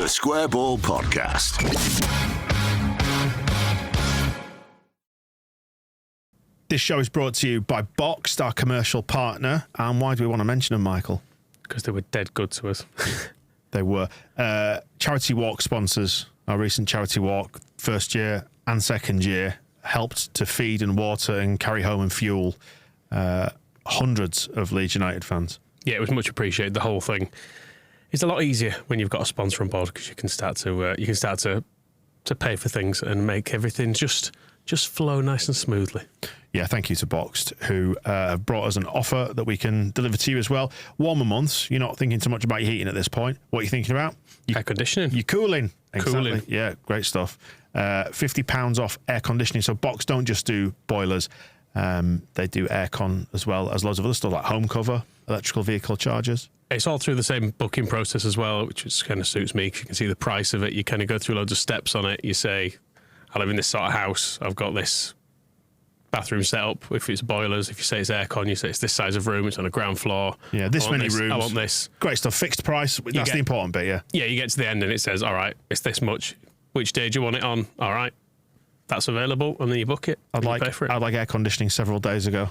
The Square Ball Podcast. This show is brought to you by Boxed, our commercial partner. And why do we want to mention them, Michael? Because they were dead good to us. They were. Charity Walk sponsors. Our recent charity walk, first year and second year, helped to feed and water and carry home and fuel hundreds of Leeds United fans. Yeah, it was much appreciated. The whole thing is a lot easier when you've got a sponsor on board, because you can start to pay for things and make everything just flow nice and smoothly. Yeah, thank you to Boxed, who have brought us an offer that we can deliver to you as well. Warmer months, you're not thinking too much about your heating at this point. What are you thinking about? Air conditioning. You're cooling. Exactly. Cooling. Yeah, great stuff. £50 off air conditioning. So Boxed don't just do boilers. They do aircon as well as loads of other stuff like home cover, electrical vehicle chargers. It's all through the same booking process as well, which kind of suits me, because you can see the price of it. You kind of go through loads of steps on it. You say, I live in this sort of house. I've got this bathroom set up. If it's boilers, if you say it's aircon, you say it's this size of room. It's on a ground floor. Yeah, this many rooms. I want this. Great stuff. Fixed price. That's the important bit, yeah. Yeah, you get to the end and it says, all right, it's this much. Which day do you want it on? All right, that's available, and then you book it. I'd like air conditioning several days ago.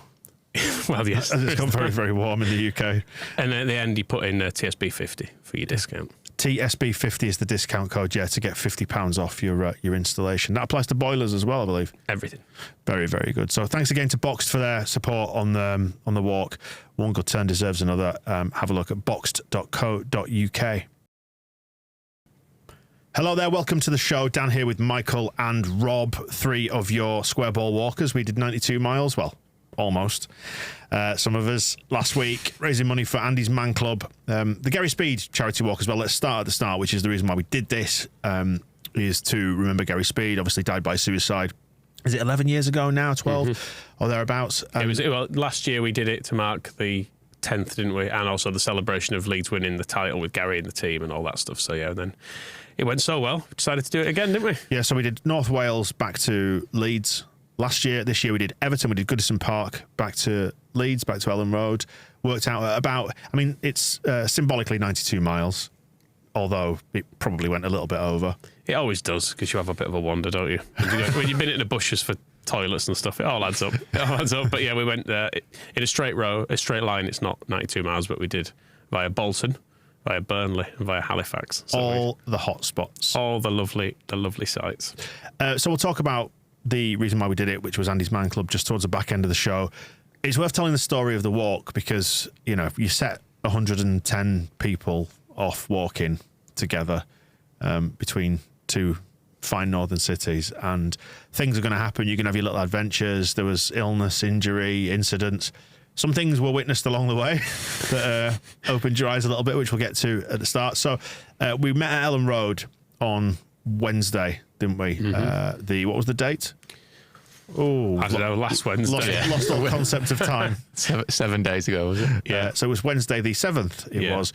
Well, yes. As it's gone very, very warm in the UK. And at the end, you put in TSB 50 for your discount. TSB 50 is the discount code, yeah, to get £50 off your installation. That applies to boilers as well, I believe. Everything. Very, very good. So thanks again to Boxed for their support on the walk. One good turn deserves another. Have a look at boxed.co.uk. Hello there, welcome to the show. Dan here with Michael and Rob, three of your Square Ball walkers. We did 92 miles, well, almost. Some of us last week raising money for Andy's Man Club. The Gary Speed charity walk as well. Let's start at the start, which is the reason why we did this, is to remember Gary Speed, obviously died by suicide. Is it 11 years ago now, 12 or thereabouts? Last year we did it to mark the 10th, didn't we? And also the celebration of Leeds winning the title with Gary in the team and all that stuff. So yeah, and then it went so well, we decided to do it again, didn't we? Yeah, so we did North Wales back to Leeds last year. This year we did Everton, we did Goodison Park, back to Leeds, back to Elland Road. Worked out at about, I mean, it's symbolically 92 miles, although it probably went a little bit over. It always does, because you have a bit of a wander, don't you? When you've been in the bushes for toilets and stuff, it all adds up. But yeah, we went in a straight line. It's not 92 miles, but we did via Bolton, via Burnley, and via Halifax. So all the hot spots. All the lovely sites. So we'll talk about the reason why we did it, which was Andy's Man Club, just towards the back end of the show. It's worth telling the story of the walk because, you know, you set 110 people off walking together between two fine northern cities, and things are going to happen. You're going to have your little adventures. There was illness, injury, incidents. Some things were witnessed along the way that opened your eyes a little bit, which we'll get to at the start. So we met at Elland Road on Wednesday, didn't we? Mm-hmm. What was the date? Oh, I don't know, last Wednesday. Lost all concept of time. 7 days ago, was it? Yeah. So it was Wednesday the 7th, was,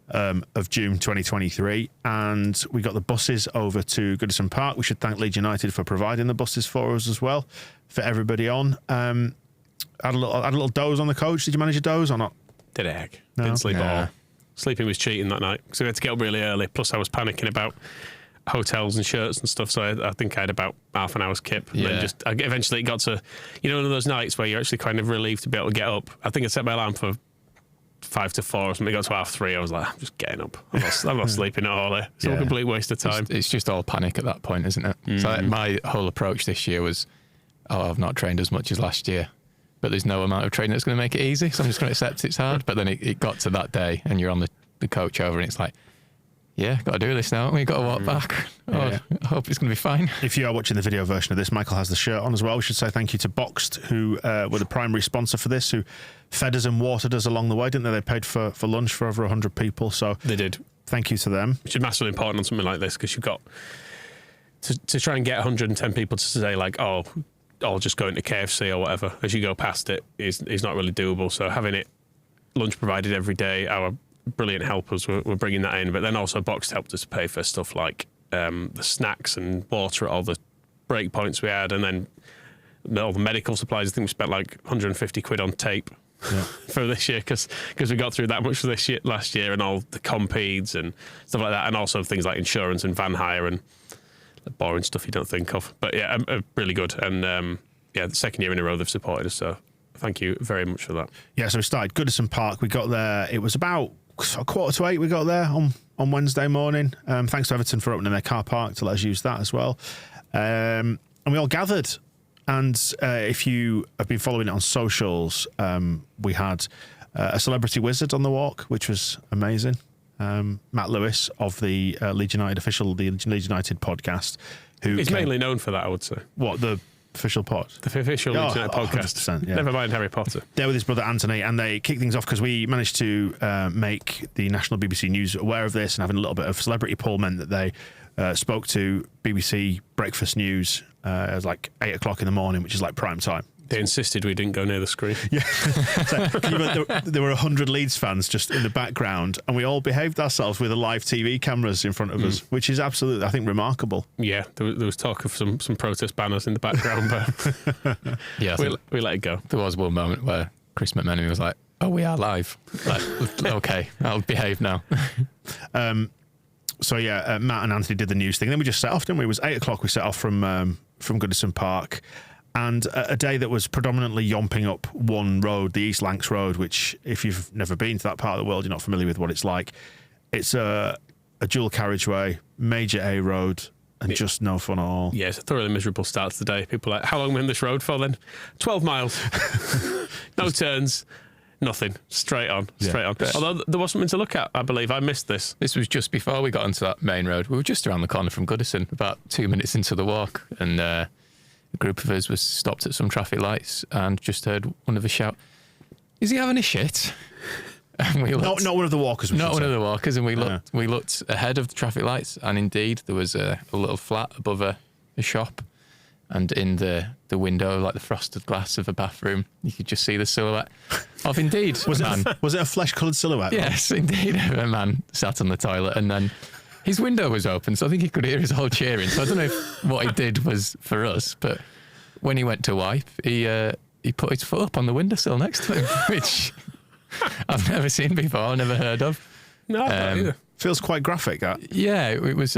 of June 2023. And we got the buses over to Goodison Park. We should thank Leeds United for providing the buses for us as well, for everybody on. Had a little doze on the coach. Did you manage a doze or not? Did a heck. No? Didn't sleep at all. Sleeping was cheating that night, so we had to get up really early. Plus I was panicking about hotels and shirts and stuff, so I think I had about half an hour's kip. And then eventually it got to, one of those nights where you're actually kind of relieved to be able to get up. I think I set my alarm for 5 to 4 or something. It got to 3:30. I was like, I'm just getting up. I'm not sleeping at all. It's a complete waste of time. It's just all panic at that point, isn't it? Mm-hmm. So my whole approach this year was, I've not trained as much as last year, but there's no amount of training that's going to make it easy, so I'm just going to accept it's hard. But then it got to that day and you're on the coach over and it's like, got to do this now. We've got to walk back. I hope it's going to be fine. If you are watching the video version of this, Michael has the shirt on as well. We should say thank you to Boxed, who were the primary sponsor for this, who fed us and watered us along the way, didn't they? They paid for lunch for over 100 people. So they did. Thank you to them. Which is massively important on something like this, because you've got to try and get 110 people to say, like, I'll just go into KFC or whatever as you go past it is not really doable. So having it lunch provided every day, our brilliant helpers were bringing that in, but then also Boxed helped us pay for stuff like the snacks and water at all the break points we had, and then all the medical supplies. I think we spent like 150 quid on tape for this year because we got through that much for this year last year and all the compedes and stuff like that, and also things like insurance and van hire and the boring stuff you don't think of. But yeah, really good. And the second year in a row they've supported us, so thank you very much for that. Yeah, so we started Goodison Park. We got there, it was about 7:45 we got there on Wednesday morning. Thanks to Everton for opening their car park to let us use that as well. And we all gathered. And if you have been following it on socials, we had a celebrity wizard on the walk, which was amazing. Matt Lewis of the Leeds United Leeds United podcast. He's mainly known for that, I would say. What, the official pod? The official Leeds United podcast. Yeah. Never mind Harry Potter. There with his brother Anthony, and they kicked things off because we managed to make the national BBC News aware of this, and having a little bit of celebrity pull meant that they spoke to BBC Breakfast News. It was like 8 o'clock in the morning, which is like prime time. They insisted we didn't go near the screen. Yeah. So, there were 100 Leeds fans just in the background, and we all behaved ourselves with the live TV cameras in front of us, which is absolutely, I think, remarkable. Yeah, there was talk of some protest banners in the background, but yeah, we let it go. There was one moment where Chris McMenemy was like, "Oh, we are live." Like, okay, I'll behave now. So yeah, Matt and Anthony did the news thing. Then we just set off, didn't we? It was 8 o'clock. We set off from Goodison Park, and a day that was predominantly yomping up one road, the East Lancs Road, which, if you've never been to that part of the world, you're not familiar with what it's like. It's a dual carriageway, major A road, and just no fun at all. Yeah, it's a thoroughly miserable start to the day. People are like, how long are we on this road for then? 12 miles. No turns. Nothing. Straight on. Although there was something to look at, I believe. I missed this. This was just before we got onto that main road. We were just around the corner from Goodison, about 2 minutes into the walk, and a group of us was stopped at some traffic lights and just heard one of us shout, "Is he having a shit?" And we looked, not one of the walkers. Not one of the walkers, and we looked ahead of the traffic lights, and indeed there was a little flat above a shop. And in the window, like the frosted glass of a bathroom, you could just see the silhouette of indeed was it a flesh-coloured silhouette? Yes, indeed, a man sat on the toilet, and then his window was open, so I think he could hear us all cheering. So I don't know if what he did was for us, but when he went to wipe, he put his foot up on the windowsill next to him, which I've never seen before, never heard of. No, not either. Feels quite graphic. That. Yeah, it was.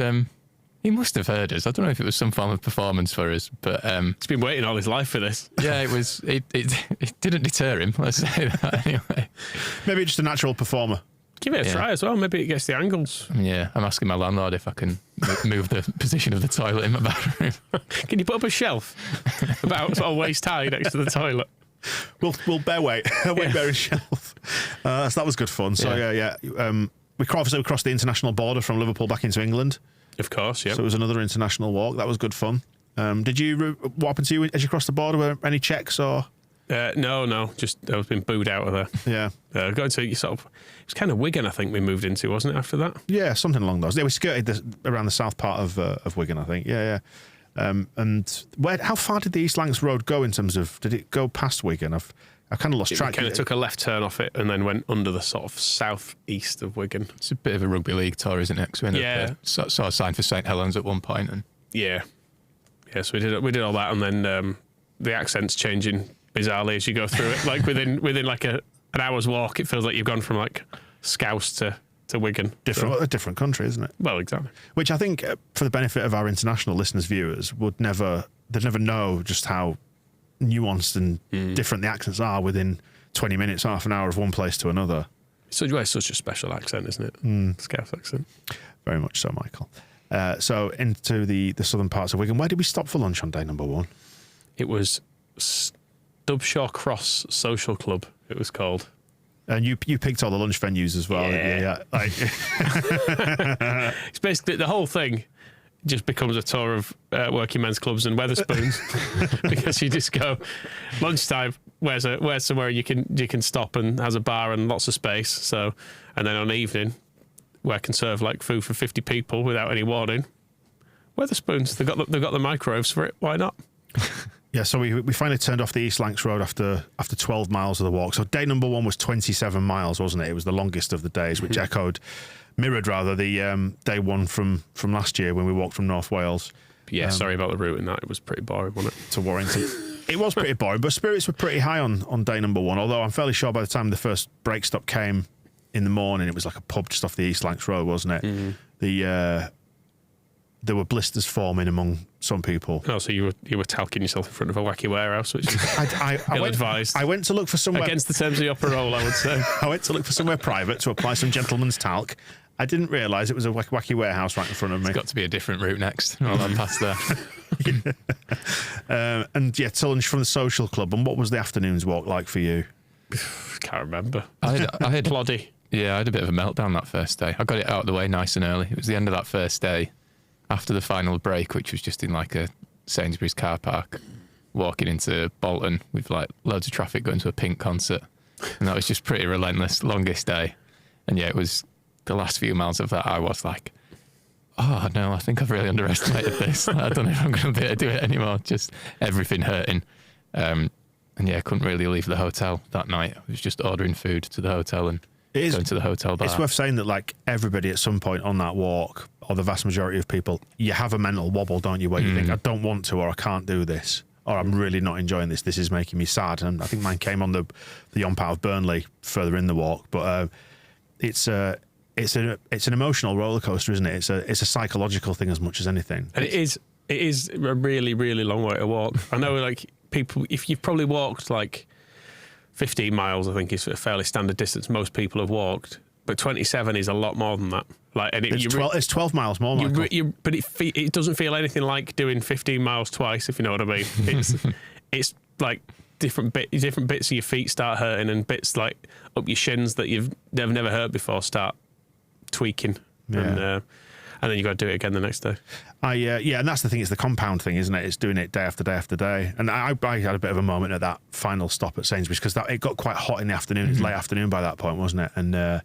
He must have heard us. I don't know if it was some form of performance for us, but he's been waiting all his life for this. Yeah, it was. It didn't deter him. Let's say that anyway. Maybe just a natural performer. Give it a try as well. Maybe it gets the angles. Yeah, I'm asking my landlord if I can move the position of the toilet in my bathroom. Can you put up a shelf about sort of waist high next to the toilet? We'll bear weight. Bear a shelf. So that was good fun. So yeah. We crossed the international border from Liverpool back into England. Of course, yeah. So it was another international walk. That was good fun. What happened to you as you crossed the border? Were any checks or? No. Just I was being booed out of there. Yeah. Going to it was kind of Wigan, I think we moved into, wasn't it? After that. Yeah, something along those. Yeah, we skirted around the south part of Wigan, I think. Yeah. And how far did the East Lancs Road go in terms of? Did it go past Wigan? I kind of lost track. We kind of took a left turn off it and then went under the sort of southeast of Wigan. It's a bit of a rugby league tour, isn't it? Because we ended up sort of signed for St Helens at one point, and so we did all that, and then the accent's changing bizarrely as you go through it. Like within like an hour's walk, it feels like you've gone from like Scouse to Wigan. A different country, isn't it? Well, exactly. Which I think, for the benefit of our international listeners, viewers, they'd never know just how nuanced and different the accents are within 20 minutes, half an hour of one place to another. Such a special accent, isn't it? Scouse accent. Very much so, Michael. So into the southern parts of Wigan. Where did we stop for lunch on day number one? It was Stubshaw Cross Social Club, it was called. And you picked all the lunch venues as well. Yeah. It's basically the whole thing just becomes a tour of working men's clubs and Wetherspoons because you just go lunchtime. Where's somewhere you can stop and has a bar and lots of space. So, and then on the evening, where I can serve like food for 50 people without any warning. Wetherspoons, they've got the microwaves for it. Why not? Yeah, so we finally turned off the East Lancs Road after 12 miles of the walk. So day number one was 27 miles, wasn't it? It was the longest of the days, which mirrored the day one from last year when we walked from North Wales. Yeah, sorry about the route in that. It was pretty boring, wasn't it? To Warrington. It was pretty boring, but spirits were pretty high on day number one, although I'm fairly sure by the time the first break stop came in the morning, it was like a pub just off the East Lancs Road, wasn't it? Mm-hmm. There were blisters forming among some people. Oh, so you were talking yourself in front of a wacky warehouse, which is ill-advised. I went to look for somewhere... Against the terms of your parole, I would say. I went to look for somewhere private to apply some gentleman's talc. I didn't realise it was a wacky warehouse right in front of me. It's got to be a different route next. I'll pass there. And yeah, to lunch from the social club. And what was the afternoon's walk like for you? Can't remember. I had ploddy. Yeah, I had a bit of a meltdown that first day. I got it out of the way nice and early. It was the end of that first day, after the final break, which was just in like a Sainsbury's car park, walking into Bolton with like loads of traffic going to a Pink concert. And that was just pretty relentless, longest day. And yeah, it was the last few miles of that, I was like, oh no, I think I've really underestimated this. I don't know if I'm going to be able to do it anymore. Just everything hurting. And yeah, I couldn't really leave the hotel that night. I was just ordering food to the hotel and going to the hotel bar. It's worth saying that like everybody at some point on that walk, or the vast majority of people, you have a mental wobble, don't you, where you think, I don't want to, or I can't do this, or I'm really not enjoying this. This is making me sad. And I think mine came on the yon part of Burnley further in the walk. But it's an emotional roller coaster, isn't it? It's a psychological thing as much as anything. And it is a really, really long way to walk. I know, like, people, if you've probably walked like 15 miles, I think is a fairly standard distance most people have walked, but 27 is a lot more than that. Like, and it's 12 miles more, Michael. But it doesn't feel anything like doing 15 miles twice, if you know what I mean. It's like different bits of your feet start hurting, and bits like up your shins that you've never hurt before start tweaking. Yeah. And then you got to do it again the next day. And that's the thing. It's the compound thing, isn't it? It's doing it day after day after day. And I had a bit of a moment at that final stop at Sainsbury's because it got quite hot in the afternoon. It's late afternoon by that point, wasn't it? And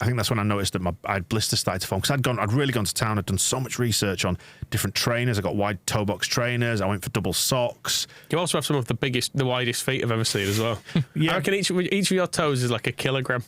I think that's when I noticed that I had blisters started to form because I'd really gone to town. I'd done so much research on different trainers. I got wide toe box trainers. I went for double socks. You also have some of the widest feet I've ever seen as well. Yeah. I reckon each of your toes is like a kilogram.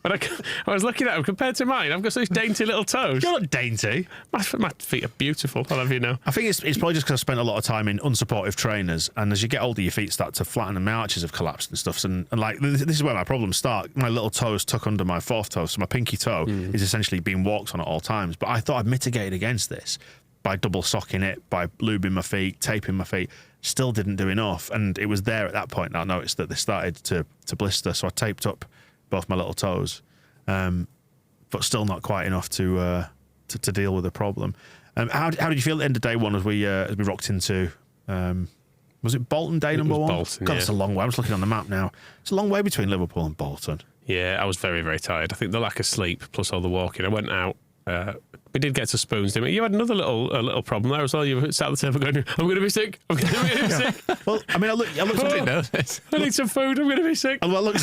But I was looking at them compared to mine. I've got such dainty little toes. You're not dainty. My feet are beautiful. I'll have you know. I think it's probably just because I spent a lot of time in unsupportive trainers, and as you get older, your feet start to flatten, and my arches have collapsed and stuff. And like this is where my problems start. My little toes tuck under my fourth toe, so my pinky toe is essentially being walked on at all times. But I thought I'd mitigated against this by double socking it, by lubing my feet, taping my feet. Still didn't do enough, and it was there at that point that I noticed that they started to blister. So I taped up both my little toes, but still not quite enough to deal with the problem. How did you feel at the end of day one as we rocked into? Was it Bolton day number one? Bolton, God, it's a long way. I was looking on the map now. It's a long way between Liverpool and Bolton. Yeah, I was very, very tired. I think the lack of sleep plus all the walking. I went out. We did get to spoons, didn't we? You had another little problem there as well. You sat at the table going, I'm going to be sick. I'm going to be sick. Well, I mean, I looked I need some food. I'm going to be sick. Well,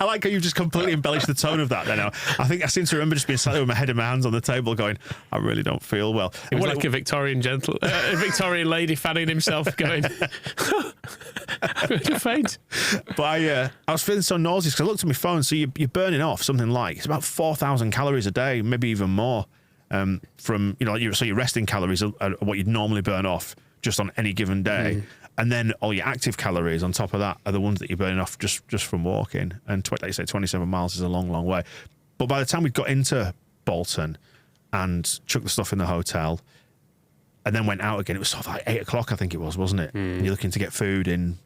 I like how you've just completely embellished the tone of that there now. I seem to remember just being sat there with my head and my hands on the table going, I really don't feel well. It was like a Victorian Victorian lady fanning himself going, I'm going to faint. But I was feeling so nauseous because I looked at my phone. So you're burning off something like, it's about 4,000 calories a day, maybe even more, from, so your resting calories are what you'd normally burn off just on any given day. And then all your active calories on top of that are the ones that you're burning off just from walking. And like you say, 27 miles is a long, long way. But by the time we got into Bolton and chucked the stuff in the hotel and then went out again, it was sort of like 8 o'clock, I think it was, wasn't it? And you're looking to get food in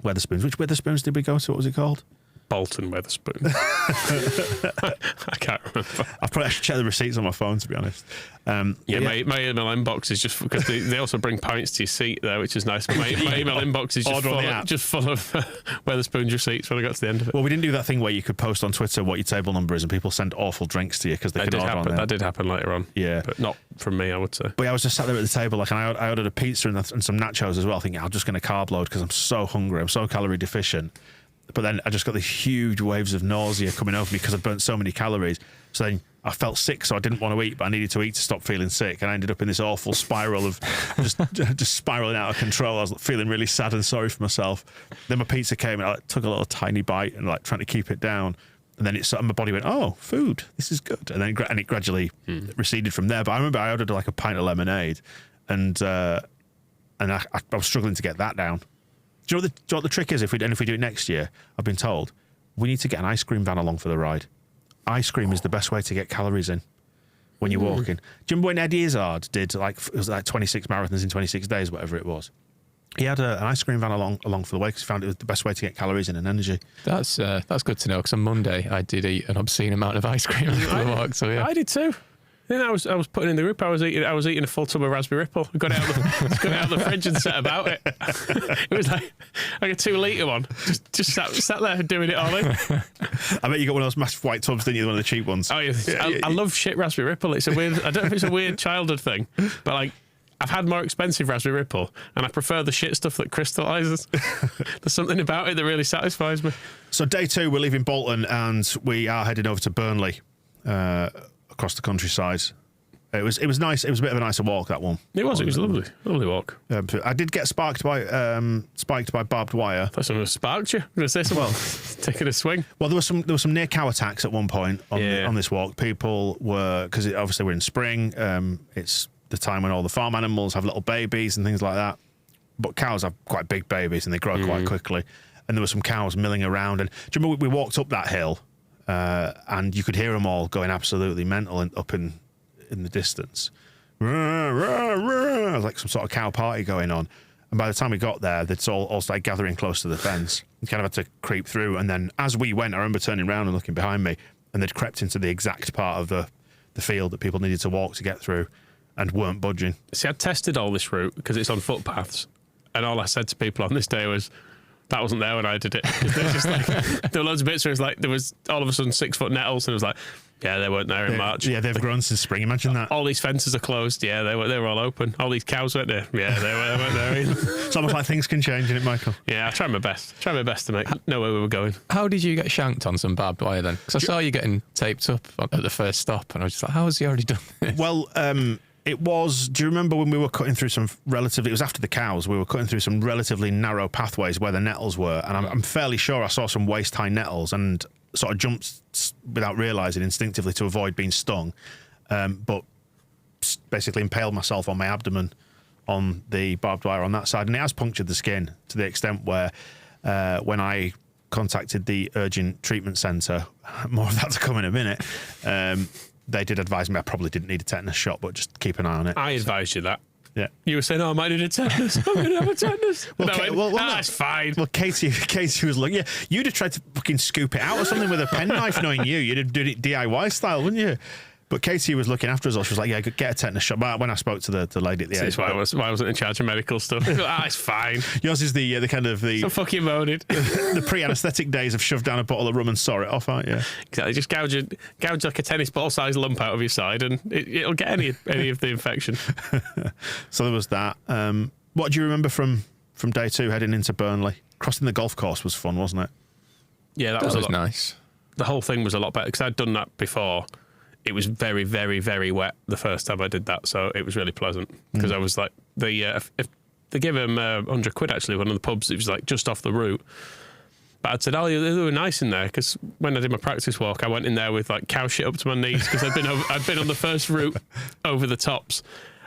Wetherspoons. Which Wetherspoons did we go to? What was it called? Bolton Wetherspoon. I can't remember. I should check the receipts on my phone, to be honest. My email inbox is just because they also bring pints to your seat there, which is nice. But my email inbox is just full of Wetherspoons receipts when I got to the end of it. Well, we didn't do that thing where you could post on Twitter what your table number is and people send awful drinks to you because they could order on there. That did happen later on. Yeah. But not from me, I would say. But yeah, I was just sat there at the table, and I ordered a pizza and some nachos as well, thinking I'm just going to carb load because I'm so hungry. I'm so calorie deficient. But then I just got these huge waves of nausea coming over me because I'd burnt so many calories. So then I felt sick, so I didn't want to eat, but I needed to eat to stop feeling sick. And I ended up in this awful spiral of just spiraling out of control. I was feeling really sad and sorry for myself. Then my pizza came and I took a little tiny bite and trying to keep it down. And then my body went, oh, food, this is good. And then it gradually receded from there. But I remember I ordered a pint of lemonade and and I was struggling to get that down. Do you know what the trick is? If we do it next year, I've been told we need to get an ice cream van along for the ride. Ice cream is the best way to get calories in when you're walking. Do you remember when Eddie Izzard did it was 26 marathons in 26 days, whatever it was? He had an ice cream van along for the way because he found it was the best way to get calories in and energy. That's good to know, because on Monday I did eat an obscene amount of ice cream for the walk. So yeah, I did too. Then I was putting in the group. I was eating a full tub of Raspberry Ripple. I got it out the fridge and set about it. It was like a 2-litre one. Just sat there doing it all in. I bet you got one of those massive white tubs, didn't you? One of the cheap ones. Oh yeah. I love shit Raspberry Ripple. It's a weird. I don't know if it's a weird childhood thing, but like, I've had more expensive Raspberry Ripple, and I prefer the shit stuff that crystallises. There's something about it that really satisfies me. So day 2, we're leaving Bolton, and we are heading over to Burnley, across the countryside. It was nice. It was a bit of a nicer walk, that one. It was a lovely walk. I did get spiked by barbed wire. I thought someone sparked you. I'm going to say someone taking a swing. Well, there was some near cow attacks at one point on this walk. People were, because obviously we're in spring. It's the time when all the farm animals have little babies and things like that. But cows have quite big babies and they grow quite quickly. And there were some cows milling around. And do you remember we walked up that hill and you could hear them all going absolutely mental and up in the distance. Like some sort of cow party going on. And by the time we got there, they'd all started gathering close to the fence. You kind of had to creep through. And then as we went, I remember turning around and looking behind me, and they'd crept into the exact part of the field that people needed to walk to get through and weren't budging. See, I'd tested all this route because it's on footpaths. And all I said to people on this day was, that wasn't there when I did it. Just like, there were loads of bits where it was like, there was all of a sudden 6-foot nettles, and it was like, yeah, they weren't there in March. Yeah, they've grown since spring. Imagine that. All these fences are closed. Yeah, they were all open. All these cows weren't there. Yeah, they weren't there either. It's almost like things can change, isn't it, Michael? Yeah, I tried my best. To know where we were going. How did you get shanked on some barbed wire then? Because I saw you getting taped up at the first stop, and I was just like, how has he already done this? Well, it was, do you remember when we were cutting through it was after the cows, we were cutting through some relatively narrow pathways where the nettles were, and I'm fairly sure I saw some waist-high nettles and sort of jumped without realising instinctively to avoid being stung, but basically impaled myself on my abdomen on the barbed wire on that side, and it has punctured the skin to the extent where when I contacted the urgent treatment centre, more of that to come in a minute, they did advise me I probably didn't need a tetanus shot, but just keep an eye on it. I advised you that. Yeah. You were saying, I might need a tetanus. I'm going to have a tetanus. That's fine. Well, Katie was like, yeah, you'd have tried to fucking scoop it out or something with a penknife, knowing you. You'd have done it DIY style, wouldn't you? But Katie was looking after us all. She was like, yeah, get a tetanus shot. But when I spoke to the lady at the end. That's why I wasn't in charge of medical stuff. It's fine. Yours is the kind of the... So fucking moaning. The pre-anaesthetic days of shove down a bottle of rum and saw it off, aren't you? Exactly. Just gouge like a tennis ball size lump out of your side, and it'll get any of the infection. So there was that. What do you remember from day 2 heading into Burnley? Crossing the golf course was fun, wasn't it? Yeah, that was nice. The whole thing was a lot better because I'd done that before. It was very, very, very wet the first time I did that, so it was really pleasant because I was like, if they gave him £100 actually, one of the pubs. It was like just off the route. But I'd said, they were nice in there because when I did my practice walk, I went in there with like cow shit up to my knees because I'd been on the first route over the tops,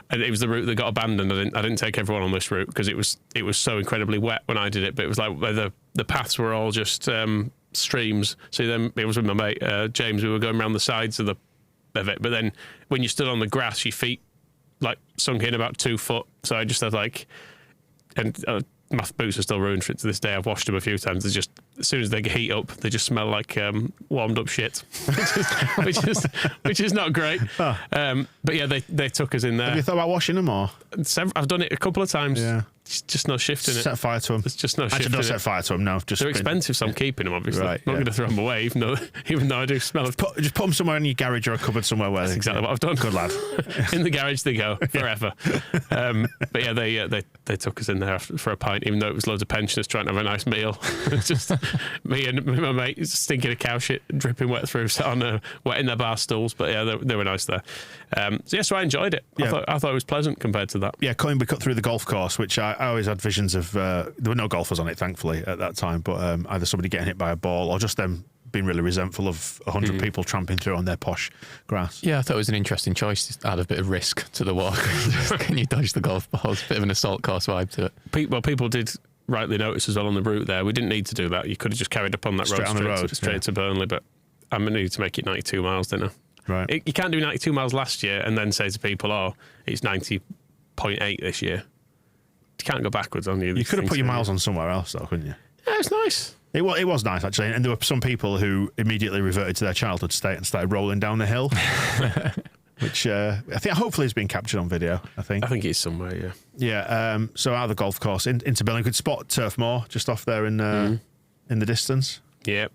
and it was the route that got abandoned. I didn't take everyone on this route because it was so incredibly wet when I did it. But it was like where the paths were all just streams. So then it was with my mate James. We were going around the sides of it, but then when you stood on the grass, your feet like sunk in about 2 foot. So I just had like, and my boots are still ruined for it to this day. I've washed them a few times. They just, as soon as they heat up, they just smell like warmed up shit, which is not great. Oh. But yeah, they took us in there. Have you thought about washing them or? I've done it a couple of times. Yeah. It's just no shift in it. Set fire to them. There's just no shift Actually, in don't it. set fire to them, no. They're expensive, so I'm keeping them, obviously. Right, not going to throw them away, even though I do smell of... Just put them somewhere in your garage or a cupboard somewhere where... That's exactly what I've done. Good lad. In the garage they go, forever. But yeah, they took us in there for a pint, even though it was loads of pensioners trying to have a nice meal. It's just me and my mate stinking of cow shit, dripping wet through, sat on wet in their bar stools. But yeah, they were nice there. So I enjoyed it. Yeah. I thought it was pleasant compared to that. Yeah, we cut through the golf course, which I always had visions of. There were no golfers on it, thankfully, at that time, but either somebody getting hit by a ball or just them been really resentful of 100 people tramping through on their posh grass. Yeah, I thought it was an interesting choice to add a bit of risk to the walk. Can you dodge the golf balls? Bit of an assault course vibe to it. People did rightly notice as well on the route there. We didn't need to do that. You could have just carried up on that road straight to Burnley, but I needed to make it 92 miles, didn't I? Right. You can't do 92 miles last year and then say to people, oh, it's 90.8 this year. You can't go backwards on you. You could have put your miles on somewhere else, though, couldn't you? Yeah, it's nice. It was nice, actually. And there were some people who immediately reverted to their childhood state and started rolling down the hill, which I think hopefully has been captured on video, I think. I think it's somewhere, yeah. Yeah, so out of the golf course into Burnley, you could spot Turf Moor just off there in the distance. Yeah.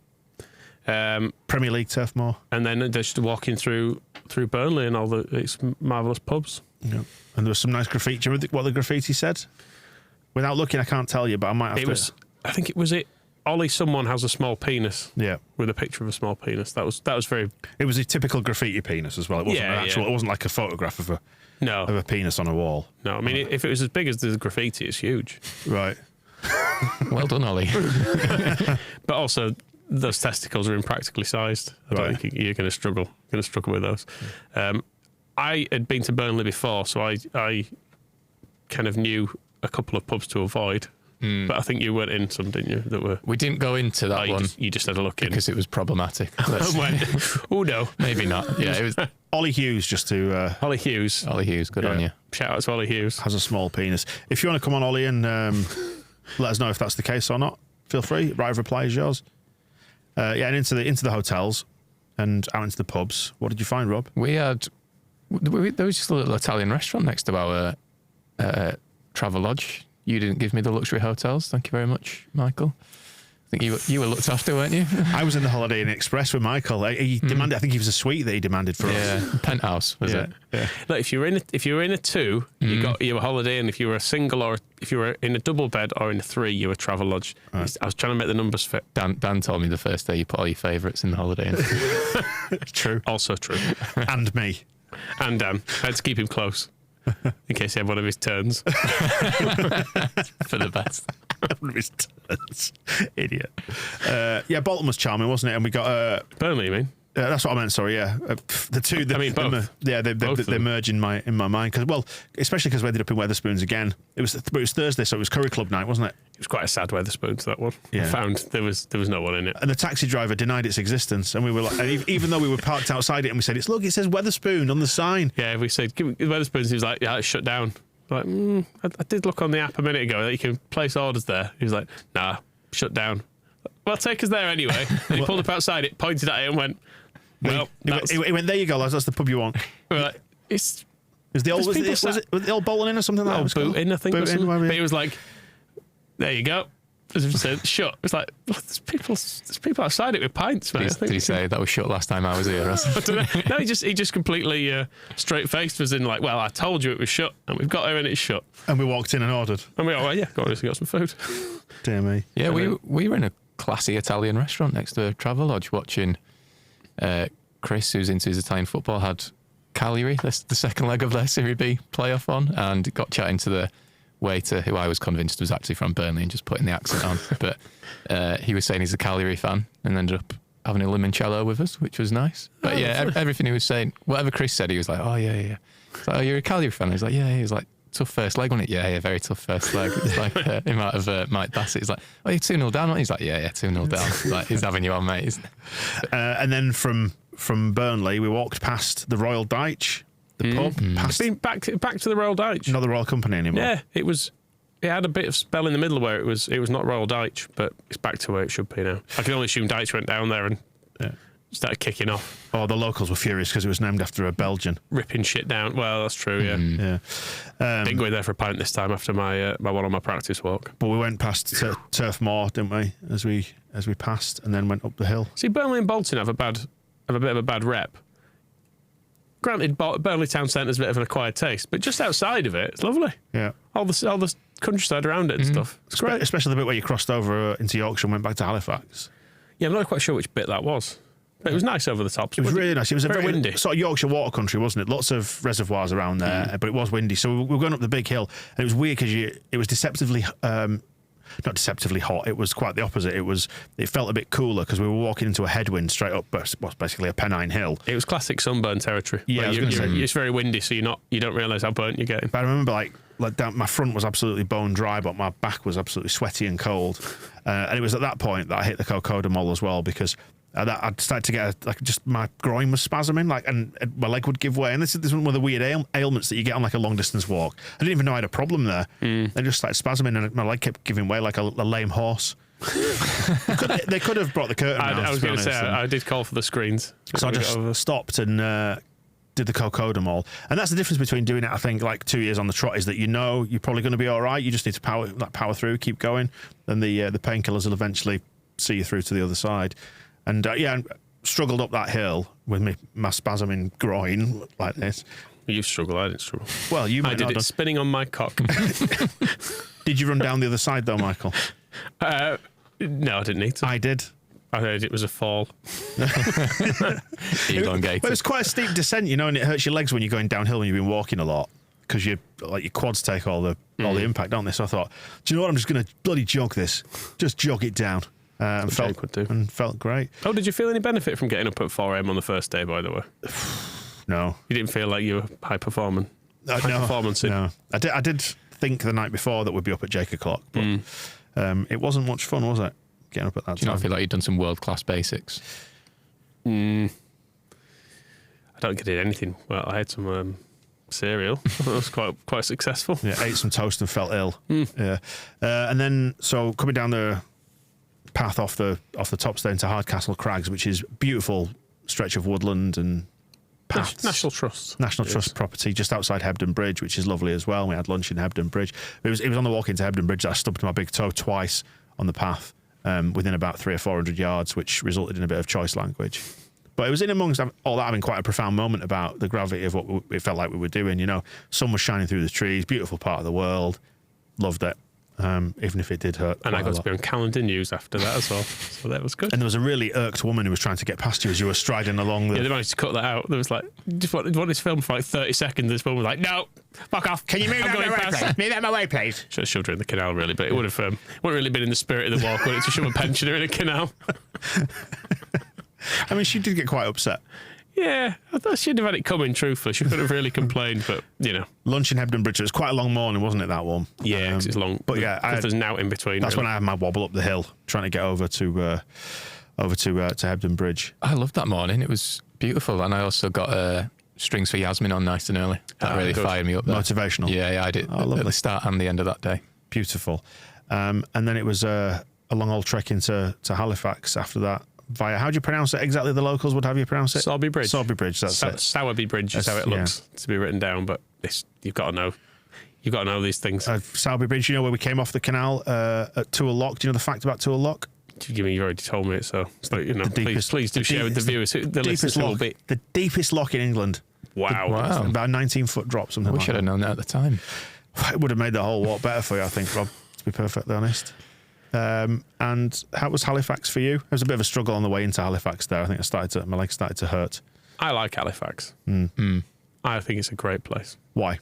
Premier League Turf Moor. And then just walking through Burnley and all its marvellous pubs. Yeah. And there was some nice graffiti. Do you remember what the graffiti said? Without looking, I can't tell you, but I might have to. I think it was it. Ollie, someone has a small penis. Yeah, with a picture of a small penis. That was very. It was a typical graffiti penis as well. It wasn't an actual. It wasn't like a photograph of a penis on a wall. No, I mean if it was as big as the graffiti, it's huge. Right. Well done, Ollie. But also, those testicles are impractically sized. I don't think you're going to struggle. With those. I had been to Burnley before, so I kind of knew a couple of pubs to avoid. But I think you went in some, didn't you? That were. We didn't go into that one. You just had a look in because it was problematic. Oh no, maybe not. Yeah, it was. Ollie Hughes, just to Ollie Hughes. Ollie Hughes, good on you. Shout out to Ollie Hughes. Has a small penis. If you want to come on, Ollie, and let us know if that's the case or not, feel free. Right of reply is yours. And into the hotels and out into the pubs. What did you find, Rob? There was just a little Italian restaurant next to our travel lodge. You didn't give me the luxury hotels. Thank you very much, Michael. I think you were looked after, weren't you? I was in the Holiday Inn Express with Michael. He demanded. I think it was a suite that he demanded for us. Yeah, penthouse was it? Yeah. Look, if you were in a two, you got your Holiday Inn. If you were a single, or if you were in a double bed, or in a three, you were Travel Lodge. Right. I was trying to make the numbers fit. Dan told me the first day you put all your favourites in the Holiday Inn. True. Also true. And me. And Dan. I had to keep him close in case he had one of his turns. For the best. One of his turns. Idiot. Bolton was charming, wasn't it? And we got Burnley, you mean? That's what I meant. Sorry, yeah. The two. Both. They merge in my mind because, especially because we ended up in Wetherspoons again. It was Thursday, so it was Curry Club night, wasn't it? It was quite a sad Wetherspoons, that one. Yeah. I found there was no one in it, and the taxi driver denied its existence, and we were like, and even though we were parked outside it, and we said, it says Wetherspoon on the sign. Yeah, we said give me Wetherspoons. He was like, yeah, it's shut down. Like, I did look on the app a minute ago that you can place orders there. He was like, nah, shut down. Well, take us there anyway. And he pulled up outside it, pointed at it, and went. Well, he went, there you go, lads, that's the pub you want. Right. Was the old Bolton Inn or something like that? Boot Inn, I think. Boot Inn, but he was like, there you go. As if he said, shut. It's like, there's people outside it with pints, mate. Did he say that was shut last time I was here? I don't know. No, he just completely straight-faced was in like, well, I told you it was shut, and we've got here and it's shut. And we walked in and ordered. And we were like, yeah, got some food. Dear me. Yeah, we were in a classy Italian restaurant next to a travel lodge watching Chris, who's into his Italian football, had Cagliari, the second leg of their Serie B playoff on, and got chatting to the waiter, who I was convinced was actually from Burnley and just putting the accent on. But he was saying he's a Cagliari fan and ended up having a limoncello with us, which was nice. But everything he was saying, whatever Chris said, he was like, oh, yeah. It's like, oh, you're a Cagliari fan? He's like, yeah. He was like, tough first leg, wasn't it? Yeah, very tough first leg. It's like him out of Mike Bassett. He's like, oh, you're 2-0 down, aren't you? He's like, yeah, 2-0 down. Like, he's having you on, mate. And then from Burnley, we walked past the Royal Dyche, the pub. It's been back to the Royal Dyche. Not the Royal Company anymore. Yeah, it had a bit of spell in the middle where it was not Royal Dyche, but it's back to where it should be now. I can only assume Dyche went down there and started kicking off. Oh, the locals were furious because it was named after a Belgian. Ripping shit down. Well, that's true, yeah. Didn't go in there for a pint this time after my one on my practice walk. But we went past Turf Moor, didn't we, as we passed, and then went up the hill. See, Burnley and Bolton have a bit of a bad rep. Granted, Burnley town centre's a bit of an acquired taste, but just outside of it, it's lovely. Yeah. All the countryside around it and stuff. It's great. Especially the bit where you crossed over into Yorkshire and went back to Halifax. Yeah, I'm not quite sure which bit that was. But it was nice over the top. It was really nice. It was very windy. Sort of Yorkshire water country, wasn't it? Lots of reservoirs around there, but it was windy. So we were going up the big hill, and it was weird because it was deceptively not deceptively hot. It was quite the opposite. It felt a bit cooler because we were walking into a headwind straight up what's basically a Pennine hill. It was classic sunburn territory. Yeah, I was gonna say, it's very windy, so you don't realise how burnt you're getting. But I remember like down, my front was absolutely bone dry, but my back was absolutely sweaty and cold. And it was at that point that I hit the cocodamol as well, because I'd started to get just my groin was spasming, and my leg would give way. And this is one of the weird ailments that you get on like a long distance walk. I didn't even know I had a problem there. They just started spasming, and my leg kept giving way like a lame horse. They could have brought the curtain down. I was going to say, I did call for the screens. So I just stopped and did the cocodamol. And that's the difference between doing it, I think, like 2 years on the trot, is that you're probably going to be all right. You just need to power through, keep going. Then the painkillers will eventually see you through to the other side. And I struggled up that hill with my spasming groin like this. You struggle, I didn't struggle. Well, I did it spinning on my cock. Did you run down the other side though, Michael? No, I didn't need to. I did. I heard it was a fall. Elongated. But it was quite a steep descent, and it hurts your legs when you're going downhill when you've been walking a lot, because your quads take all the impact, don't they? So I thought, do you know what? I'm just going to bloody jog this. Just jog it down. And felt great. Oh, did you feel any benefit from getting up at 4 a.m. on the first day, by the way? No. You didn't feel like you were high performing? No. I did think the night before that we'd be up at 8 o'clock, but it wasn't much fun, was it? Getting up at that time. Do you not feel like you'd done some world-class basics? I don't get anything. Well, I had some cereal. That was quite successful. Yeah, ate some toast and felt ill. Yeah. And then, so coming down the path off the top stay into Hardcastle Crags, which is beautiful stretch of woodland and paths. National Trust property just outside Hebden Bridge, which is lovely as well. We had lunch in Hebden Bridge. It was on the walk into Hebden Bridge that I stubbed my big toe twice on the path within about 300 or 400 yards, which resulted in a bit of choice language. But it was in amongst all that having quite a profound moment about the gravity of what it felt like we were doing. Sun was shining through the trees, beautiful part of the world. Loved it. Even if it did hurt. And I got to be on calendar news after that as well. So that was good. And there was a really irked woman who was trying to get past you as you were striding along the... Yeah, they managed to cut that out. There was just want this film for 30 seconds. This woman was like, no, fuck off. Can you move out my way, please? Move out my way, please. Should have shoved her in the canal, really, but it would have wouldn't really been in the spirit of the walk, would it, to shove a pensioner in a canal? I mean, she did get quite upset. Yeah, I thought she'd have had it coming, truthfully. She couldn't have really complained, but, Lunch in Hebden Bridge, it was quite a long morning, wasn't it, that one? Yeah, because it's long. But yeah, there's an out in between. That's when I had my wobble up the hill, trying to get over to Hebden Bridge. I loved that morning. It was beautiful. And I also got strings for Yasmin on nice and early. That really fired me up there. Motivational. Yeah, I did at the start and the end of that day. Beautiful. And then it was a long old trek into Halifax after that. How do you pronounce it exactly? The locals would have you pronounce it? Sowerby Bridge. Sowerby Bridge, that's it. Sowerby Bridge is how it looks to be written down, but you've got to know. You've got to know these things. Sowerby Bridge, where we came off the canal at Tool Lock. Do you know the fact about Tool Lock? You already told me it, so please do share with the viewers. The deepest lock, the deepest lock in England. Wow. About a 19-foot drop, something like that. We should have known that at the time. It would have made the whole walk better for you, I think, Rob, to be perfectly honest. And how was Halifax for you? There was a bit of a struggle on the way into Halifax there. I think my legs started to hurt. I like Halifax. I think it's a great place. Why?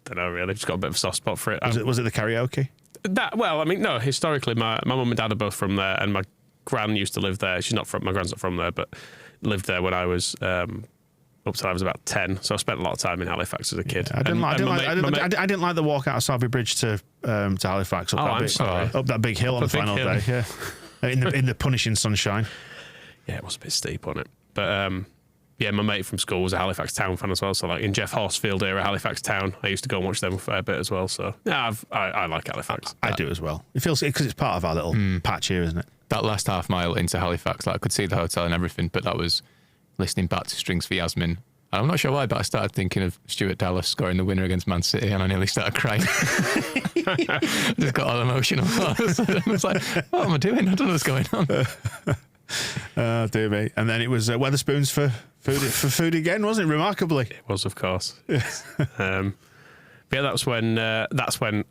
Don't know, really. Just got a bit of a soft spot for it. Was it the karaoke? No. Historically, my mum and dad are both from there, and my gran used to live there. My gran's not from there, but lived there when I was up till I was about 10. So I spent a lot of time in Halifax as a kid. Yeah, I didn't like the walk out of Sowerby Bridge to Halifax up that big hill on the final day. Yeah, in the punishing sunshine. Yeah, it was a bit steep on it, but my mate from school was a Halifax Town fan as well. So in Jeff Horsfield era, Halifax Town, I used to go and watch them a fair bit as well. So I like Halifax. I do as well. It feels because it's part of our little patch here, isn't it? That last half mile into Halifax, I could see the hotel and everything, but that was listening back to Strings for Yasmin. And I'm not sure why, but I started thinking of Stuart Dallas scoring the winner against Man City, and I nearly started crying. Just got all emotional. I was like, what am I doing? I don't know what's going on. Oh, dear me. And then it was Wetherspoons for food again, wasn't it? Remarkably. It was, of course. But yeah, that's when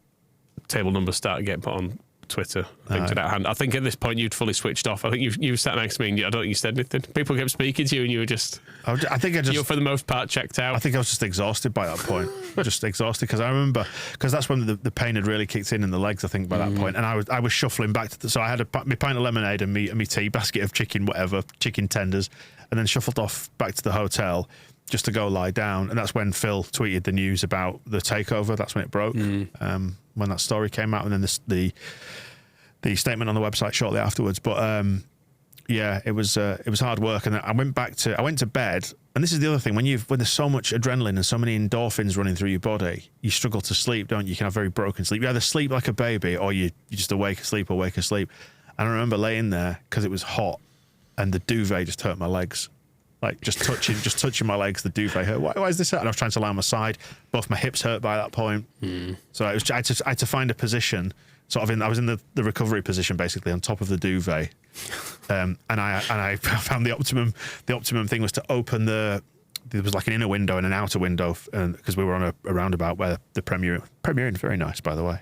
table numbers started getting put on Twitter. I think, to that hand. I think at this point you'd fully switched off. I think you sat next to me and I don't think you said anything. People kept speaking to you and you were just... I think you were for the most part checked out. I think I was just exhausted by that point. Just exhausted because I remember... Because that's when the pain had really kicked in the legs, I think, by that point. And I was shuffling back to... So I had my pint of lemonade and me tea, basket of chicken tenders, and then shuffled off back to the hotel just to go lie down. And that's when Phil tweeted the news about the takeover. That's when it broke. When that story came out, and then the statement on the website shortly afterwards. But yeah, it was hard work, and I went to bed. And this is the other thing: when there's so much adrenaline and so many endorphins running through your body, you struggle to sleep, don't you? You can have very broken sleep. You either sleep like a baby, or you just awake asleep. And I remember laying there because it was hot, and the duvet just hurt my legs. Like just touching my legs, the duvet hurt. Why is this hurt? And I was trying to lie on my side. Both my hips hurt by that point. So I had to find a position. I was in the recovery position, basically on top of the duvet. And I found the optimum thing was to open there was like an inner window and an outer window, because we were on a roundabout where the premiering, very nice, by the way.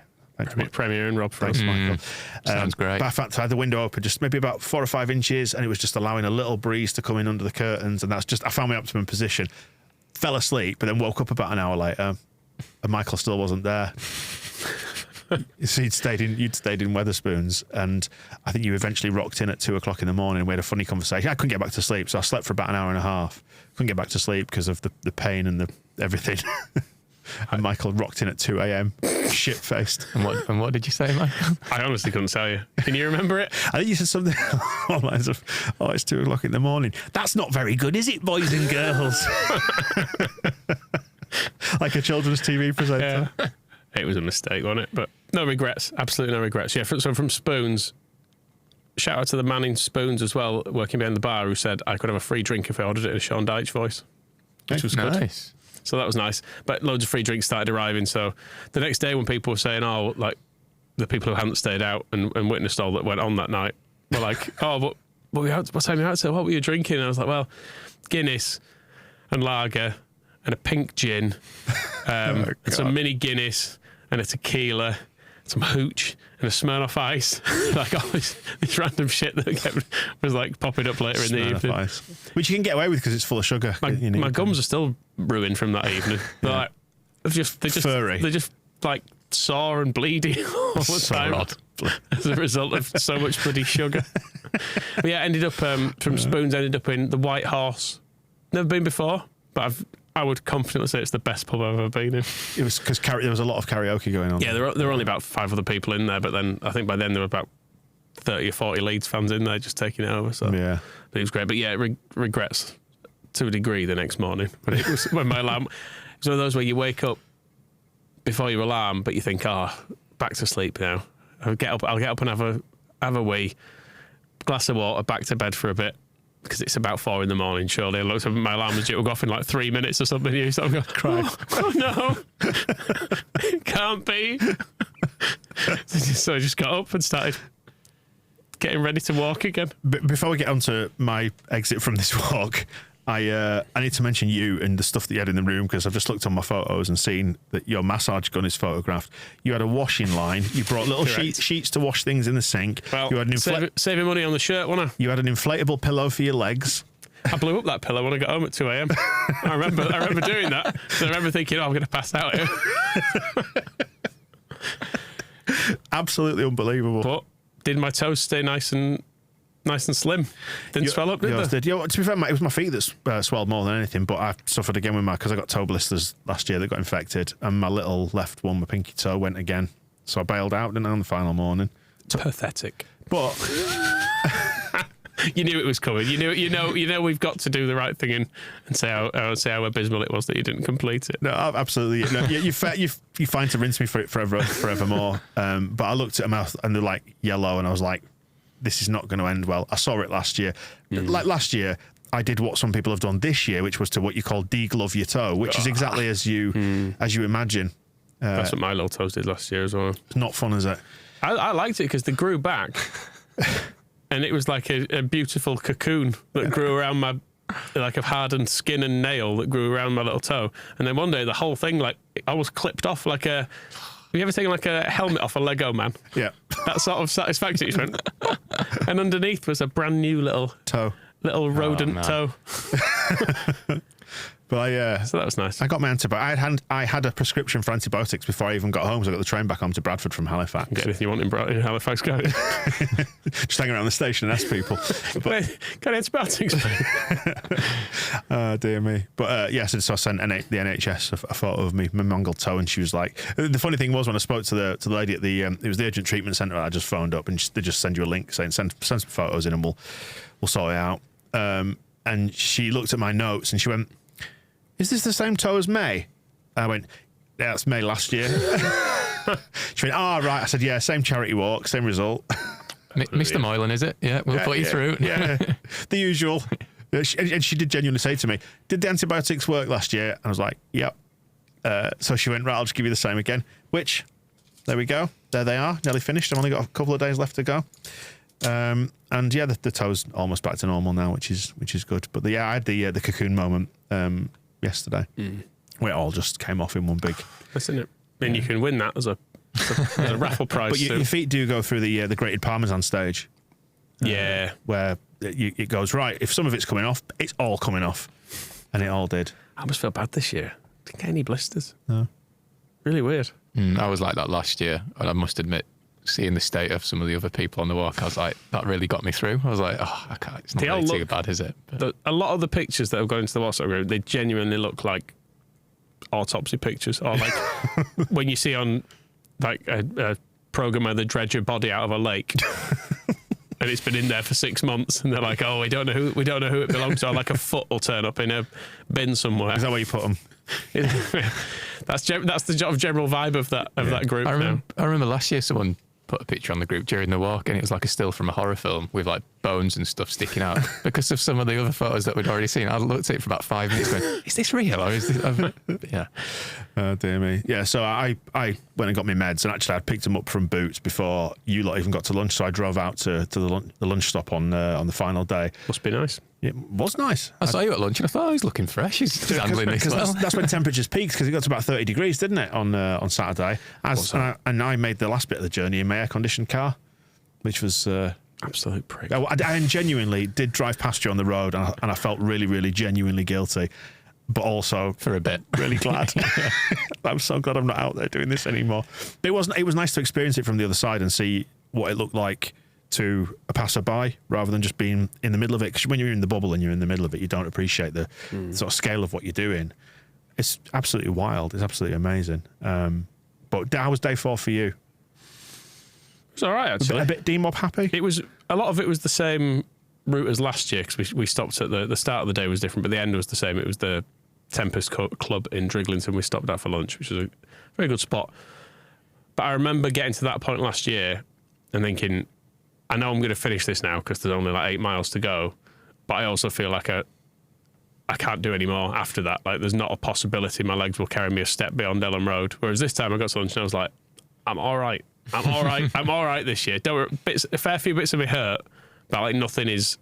Premier and Rob Frost. Thanks, Michael. Sounds great. But I had the window open just maybe about 4 or 5 inches, and it was just allowing a little breeze to come in under the curtains, and I found my optimum position. Fell asleep, but then woke up about an hour later, and Michael still wasn't there. So you'd stayed in Wetherspoons, and I think you eventually rocked in at 2 o'clock in the morning. We had a funny conversation. I couldn't get back to sleep, so I slept for about an hour and a half. Couldn't get back to sleep because of the pain and the everything. And Michael rocked in at 2 a.m. shit-faced. And what did you say, Michael? I honestly couldn't tell you. Can you remember it? I think you said something along the lines of, it's 2 o'clock in the morning. That's not very good, is it, boys and girls? Like a children's TV presenter. Yeah. It was a mistake, wasn't it? But no regrets. Absolutely no regrets. Yeah, so from Spoons, shout out to the man in Spoons as well, working behind the bar, who said I could have a free drink if I ordered it in a Sean Dyche voice, which was good. Nice. So that was nice. But loads of free drinks started arriving. So the next day when people were saying, like the people who hadn't stayed out and witnessed all that went on that night were like, what time are you out? So what were you drinking? And I was like, well, Guinness and lager and a pink gin and some mini Guinness and a tequila, some hooch and a Smirnoff Ice. Like all this random shit that was like popping up later in the evening. Ice. Which you can get away with because it's full of sugar. My gums are still ruined from that evening. They're like, they're just furry. They're just like sore and bleeding all the time as a result of so much bloody sugar. But yeah, ended up from Spoons, ended up in the White Horse. Never been before, but I would confidently say it's the best pub I've ever been in. It was because there was a lot of karaoke going on. Yeah, there were only about 5 other people in there, but then I think by then there were about 30 or 40 Leeds fans in there just taking it over. So yeah, but it was great. But yeah, regrets to a degree the next morning. But it was when my alarm. It's one of those where you wake up before your alarm, but you think, back to sleep now. I'll get up and have a wee, glass of water, back to bed for a bit. Because it's about 4 in the morning, surely. I looked up, my alarm was due to go off in like 3 minutes or something. You start going, crying. Oh no, it can't be. So I just got up and started getting ready to walk again. Before we get on to my exit from this walk, I need to mention you and the stuff that you had in the room, because I've just looked on my photos and seen that your massage gun is photographed. You had a washing line. You brought little sheets to wash things in the sink. Well, you had saving money on the shirt, wasn't I? You had an inflatable pillow for your legs. I blew up that pillow when I got home at 2 a.m. I remember doing that. So I remember thinking, I'm going to pass out here. Absolutely unbelievable. But did my toes stay nice and slim? Didn't swell up, did they? To be fair, it was my feet that swelled more than anything, but I suffered again with because I got toe blisters last year that got infected, and my little left one, my pinky toe, went again. So I bailed out, didn't I, on the final morning. Pathetic. But you knew it was coming. You know we've got to do the right thing and say how abysmal it was that you didn't complete it. No, absolutely. No, you're fine to rinse me for it forevermore. But I looked at my mouth and they're like yellow, and I was like, this is not going to end well. I saw it last year. Like last year, I did what some people have done this year, which was to what you call deglove your toe, which is exactly as you imagine. That's what my little toes did last year as well. It's not fun, is it? I liked it because they grew back, and it was like a beautiful cocoon that grew around my, like a hardened skin and nail that grew around my little toe. And then one day the whole thing, like, I was clipped off like a you ever taken like a helmet off a Lego man? Yeah. That sort of satisfaction. You just went, and underneath was a brand new little rodent toe. But so that was nice. I got my antibiotics. I had a prescription for antibiotics before I even got home, so I got the train back home to Bradford from Halifax. If you want in Halifax, go. Just hanging around the station and ask people. Got antibiotics? Oh, dear me. But so I sent the NHS a photo of my mangled toe, and she was like, the funny thing was when I spoke to the lady at the it was the urgent treatment centre, I just phoned up and they just send you a link saying send some photos in and we'll sort it out. And she looked at my notes and she went, "Is this the same toe as May?" I went, "Yeah, that's May last year." She went, "Oh, right." I said, "Yeah, same charity walk, same result." Mr. Moylan, is it? Yeah, we'll put you through. Yeah, the usual. And she did genuinely say to me, "Did the antibiotics work last year?" And I was like, "Yep." So she went, "Right, I'll just give you the same again." Which, there we go. There they are, nearly finished. I've only got a couple of days left to go. And yeah, the toe's almost back to normal now, which is good. But I had the cocoon moment yesterday, where it all just came off in one big. Isn't it? And you can win that as a raffle prize. But your feet do go through the grated parmesan stage. Yeah, where it goes right. If some of it's coming off, it's all coming off, and it all did. I almost feel bad this year. Didn't get any blisters. No, really weird. I was like that last year, and I must admit, seeing the state of some of the other people on the walk, I was like, that really got me through. I was like, oh, I can't. It's not really too bad, is it? A lot of the pictures that have gone into the WhatsApp group, they genuinely look like autopsy pictures, or like when you see on like a program where they dredge your body out of a lake. And it's been in there for 6 months, and they're like, "Oh, we don't know who it belongs to." Or like a foot will turn up in a bin somewhere. Is that where you put them? That's the general vibe of that group. I remember last year someone put a picture on the group during the walk, and it was like a still from a horror film with like bones and stuff sticking out because of some of the other photos that we'd already seen. I looked at it for about 5 minutes going, "Is this real?" Or is this... yeah. Oh, dear me. Yeah, so I went and got my meds, and actually I picked them up from Boots before you lot even got to lunch, so I drove out to the lunch stop on the final day. Must be nice. It was nice. I saw you at lunch and I thought, he's looking fresh. He's handling this well. That's when temperatures peaked, because it got to about 30 degrees, didn't it, on Saturday? And I made the last bit of the journey in my air-conditioned car, which was... absolute prick. I genuinely did drive past you on the road, and I felt really, really, genuinely guilty, but also... for a bit. Really glad. I'm so glad I'm not out there doing this anymore. But it was nice to experience it from the other side and see what it looked like to a passerby, rather than just being in the middle of it. Because when you're in the bubble and you're in the middle of it, you don't appreciate the sort of scale of what you're doing. It's absolutely wild. It's absolutely amazing. But how was day 4 for you? It was all right, actually. A bit D-Mob happy? A lot of it was the same route as last year, because we stopped at the start of the day was different, but the end was the same. It was the Tempest Club in Driglington we stopped at for lunch, which was a very good spot. But I remember getting to that point last year and thinking, I know I'm going to finish this now because there's only like 8 miles to go, but I also feel like I can't do any more after that. Like, there's not a possibility my legs will carry me a step beyond Elland Road. Whereas this time I got to lunch and I was like, I'm all right. I'm all right. I'm all right this year. A fair few bits of me hurt, but like nothing is...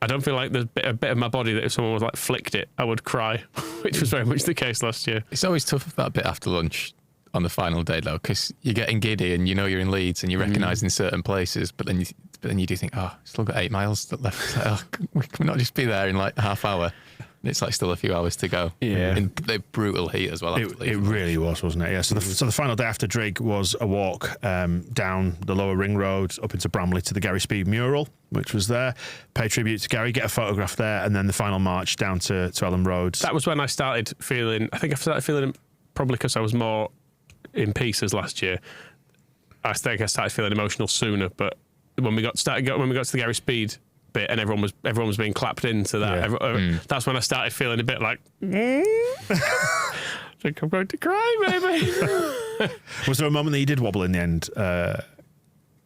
I don't feel like there's a bit of my body that if someone was like flicked it, I would cry, which was very much the case last year. It's always tough, that bit after lunch on the final day, though, because you're getting giddy and you know you're in Leeds and you're recognising certain places, but then you do think, oh, still got 8 miles left. It's like, oh, can we not just be there in like half hour? It's like still a few hours to go. Yeah. In the brutal heat as well. It really was, wasn't it? Yeah. So the final day after Drig was a walk down the lower ring road up into Bramley to the Gary Speed mural, which was there. Pay tribute to Gary, get a photograph there, and then the final march down to Elland Road. That was when I started feeling... I think I started feeling, probably because I was more in pieces last year, I think I started feeling emotional sooner, but when we got to the Gary Speed bit and everyone was being clapped into that, that's when I started feeling a bit like I think I'm going to cry, maybe. Was there a moment that you did wobble in the end,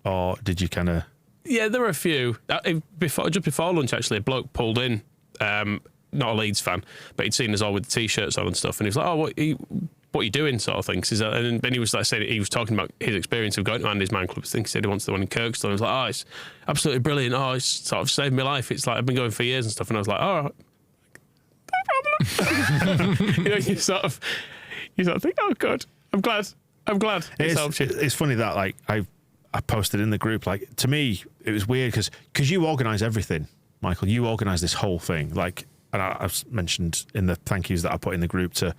or did you kind of... Yeah, there were a few. Just before lunch, actually, a bloke pulled in, not a Leeds fan, but he'd seen us all with the T-shirts on and stuff, and he was like, "Oh, what are you doing?" sort of thing. And then he was like saying, he was talking about his experience of going to Andy's Man Club. I think he said he wants the one in Kirkstone. He was like, "Oh, it's absolutely brilliant. Oh, it's sort of saved my life. It's like I've been going for years and stuff." And I was like, "Oh, no problem." You sort of think, "Oh, good. I'm glad I'm glad. It's funny that like I posted in the group, like, to me it was weird because you organise everything, Michael. You organise this whole thing, like, and I've mentioned in the thank yous that I put in the group to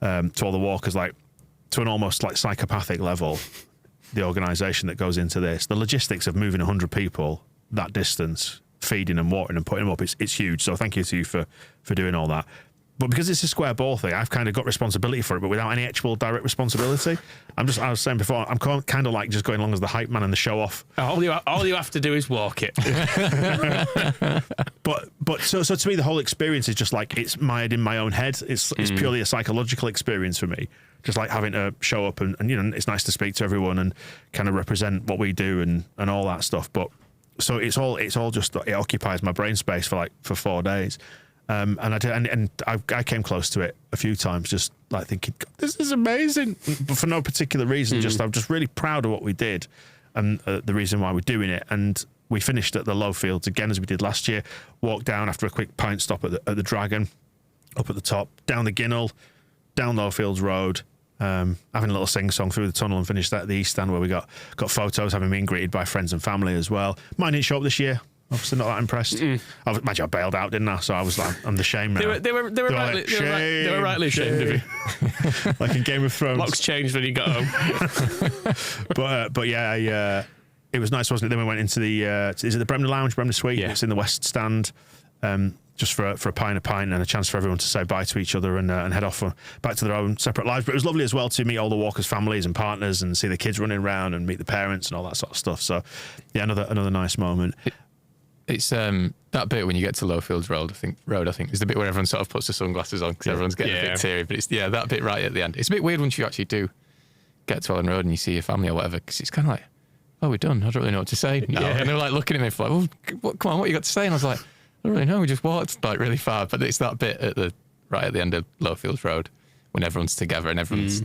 all the walkers, like, to an almost like psychopathic level, the organisation that goes into this, the logistics of moving 100 people that distance, feeding and watering and putting them up, it's huge. So thank you to you for doing all that. But because it's a square ball thing, I've kind of got responsibility for it, but without any actual direct responsibility. I was saying before, I'm kind of like just going along as the hype man and the show off. All you have to do is walk it. But so to me, the whole experience is just like, it's mired in my own head. It's purely a psychological experience for me. Just like having to show up and it's nice to speak to everyone and kind of represent what we do and all that stuff. But so it's all just, it occupies my brain space for 4 days. And I did, and I came close to it a few times, just like thinking, this is amazing, but for no particular reason. I'm just really proud of what we did and the reason why we're doing it. And we finished at the Lowfields again, as we did last year. Walked down after a quick pint stop at the Dragon, up at the top, down the Ginnell, down Lowfields Road, having a little sing-song through the tunnel, and finished at the East Stand, where we got photos, having been greeted by friends and family as well. Mine didn't show up this year. Obviously not that impressed. Imagine I bailed out, didn't I? So I was like, I'm the shame now. They were rightly ashamed of you. Like in Game of Thrones. Locks changed when you got home. but yeah, it was nice, wasn't it? Then we went into the is it the Bremner Lounge, Bremner Suite? Yeah. It's in the West Stand. Just for a pint and a chance for everyone to say bye to each other and head off back to their own separate lives. But it was lovely as well to meet all the walkers' families and partners and see the kids running around and meet the parents and all that sort of stuff. So yeah, another nice moment. It's that bit when you get to Lowfields Road, I think, is the bit where everyone sort of puts the sunglasses on because everyone's getting a bit teary. But it's that bit right at the end. It's a bit weird once you actually do get to Elland Road and you see your family or whatever, because it's kind of like, oh, we're done. I don't really know what to say now. Yeah. And they're like looking at me for like, well, come on, what you got to say? And I was like, I don't really know. We just walked like really far. But it's that bit right at the end of Lowfields Road when everyone's together and everyone's